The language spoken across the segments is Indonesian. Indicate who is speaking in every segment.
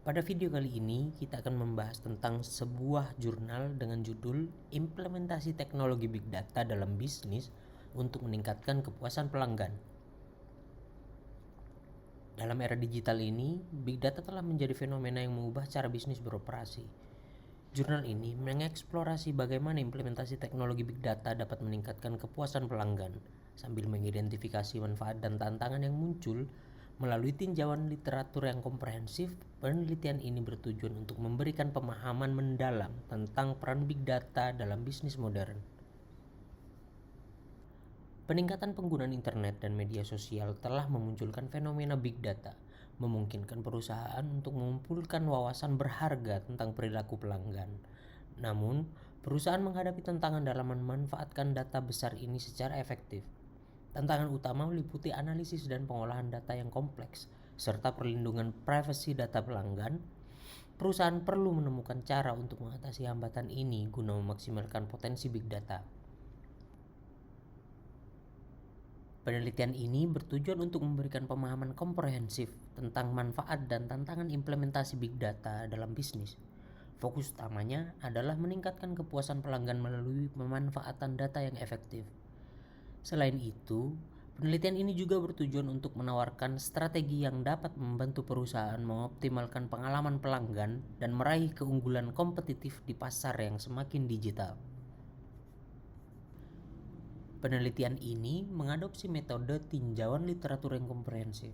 Speaker 1: Pada video kali ini kita akan membahas tentang sebuah jurnal dengan judul Implementasi Teknologi Big Data dalam Bisnis untuk Meningkatkan Kepuasan Pelanggan. Dalam era digital ini, Big Data telah menjadi fenomena yang mengubah cara bisnis beroperasi. Jurnal ini mengeksplorasi bagaimana implementasi teknologi Big Data dapat meningkatkan kepuasan pelanggan, sambil mengidentifikasi manfaat dan tantangan yang muncul. Melalui tinjauan literatur yang komprehensif, penelitian ini bertujuan untuk memberikan pemahaman mendalam tentang peran Big Data dalam bisnis modern. Peningkatan penggunaan internet dan media sosial telah memunculkan fenomena Big Data, memungkinkan perusahaan untuk mengumpulkan wawasan berharga tentang perilaku pelanggan. Namun, perusahaan menghadapi tantangan dalam memanfaatkan data besar ini secara efektif. Tantangan utama meliputi analisis dan pengolahan data yang kompleks, serta perlindungan privasi data pelanggan. Perusahaan perlu menemukan cara untuk mengatasi hambatan ini guna memaksimalkan potensi Big Data. Penelitian ini bertujuan untuk memberikan pemahaman komprehensif tentang manfaat dan tantangan implementasi Big Data dalam bisnis. Fokus utamanya adalah meningkatkan kepuasan pelanggan melalui pemanfaatan data yang efektif. Selain itu, penelitian ini juga bertujuan untuk menawarkan strategi yang dapat membantu perusahaan mengoptimalkan pengalaman pelanggan dan meraih keunggulan kompetitif di pasar yang semakin digital. Penelitian ini mengadopsi metode tinjauan literatur yang komprehensif.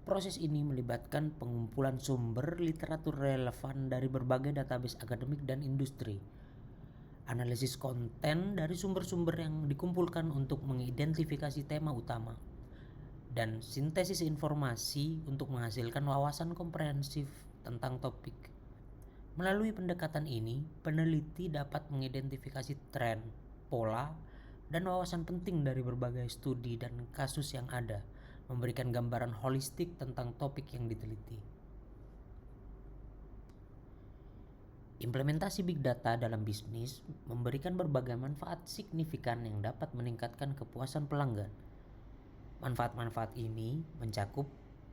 Speaker 1: Proses ini melibatkan pengumpulan sumber literatur relevan dari berbagai database akademik dan industri, analisis konten dari sumber-sumber yang dikumpulkan untuk mengidentifikasi tema utama, dan sintesis informasi untuk menghasilkan wawasan komprehensif tentang topik. Melalui pendekatan ini, peneliti dapat mengidentifikasi tren, pola, dan wawasan penting dari berbagai studi dan kasus yang ada, memberikan gambaran holistik tentang topik yang diteliti. Implementasi Big Data dalam bisnis memberikan berbagai manfaat signifikan yang dapat meningkatkan kepuasan pelanggan. Manfaat-manfaat ini mencakup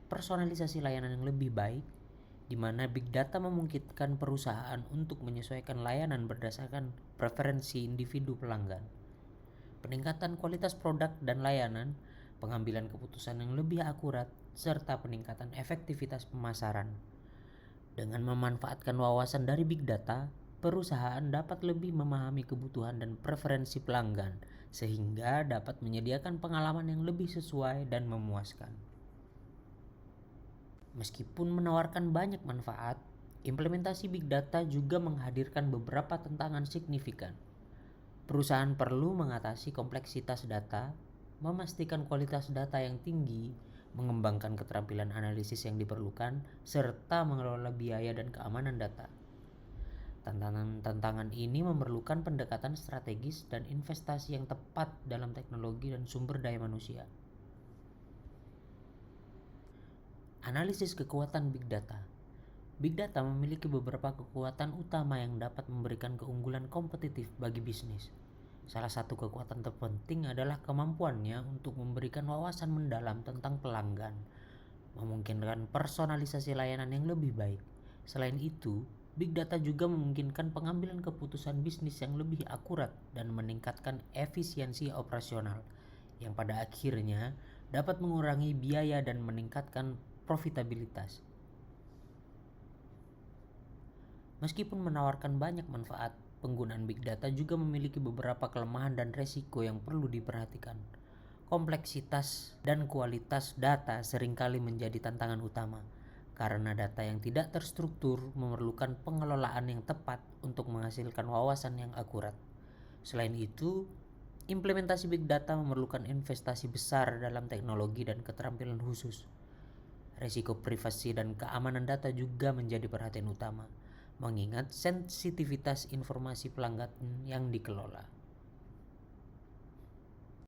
Speaker 1: personalisasi layanan yang lebih baik, di mana Big Data memungkinkan perusahaan untuk menyesuaikan layanan berdasarkan preferensi individu pelanggan. Peningkatan kualitas produk dan layanan, pengambilan keputusan yang lebih akurat, serta peningkatan efektivitas pemasaran. Dengan memanfaatkan wawasan dari Big Data, perusahaan dapat lebih memahami kebutuhan dan preferensi pelanggan, sehingga dapat menyediakan pengalaman yang lebih sesuai dan memuaskan. Meskipun menawarkan banyak manfaat, implementasi Big Data juga menghadirkan beberapa tantangan signifikan. Perusahaan perlu mengatasi kompleksitas data, memastikan kualitas data yang tinggi, mengembangkan keterampilan analisis yang diperlukan, serta mengelola biaya dan keamanan data. Tantangan ini memerlukan pendekatan strategis dan investasi yang tepat dalam teknologi dan sumber daya manusia. Analisis kekuatan Big Data. Big Data memiliki beberapa kekuatan utama yang dapat memberikan keunggulan kompetitif bagi bisnis. Salah satu kekuatan terpenting adalah kemampuannya untuk memberikan wawasan mendalam tentang pelanggan, memungkinkan personalisasi layanan yang lebih baik. Selain itu, Big Data juga memungkinkan pengambilan keputusan bisnis yang lebih akurat dan meningkatkan efisiensi operasional, yang pada akhirnya dapat mengurangi biaya dan meningkatkan profitabilitas. Meskipun menawarkan banyak manfaat, penggunaan Big Data juga memiliki beberapa kelemahan dan resiko yang perlu diperhatikan. Kompleksitas dan kualitas data seringkali menjadi tantangan utama, karena data yang tidak terstruktur memerlukan pengelolaan yang tepat untuk menghasilkan wawasan yang akurat. Selain itu, implementasi Big Data memerlukan investasi besar dalam teknologi dan keterampilan khusus. Risiko privasi dan keamanan data juga menjadi perhatian utama, mengingat sensitivitas informasi pelanggan yang dikelola.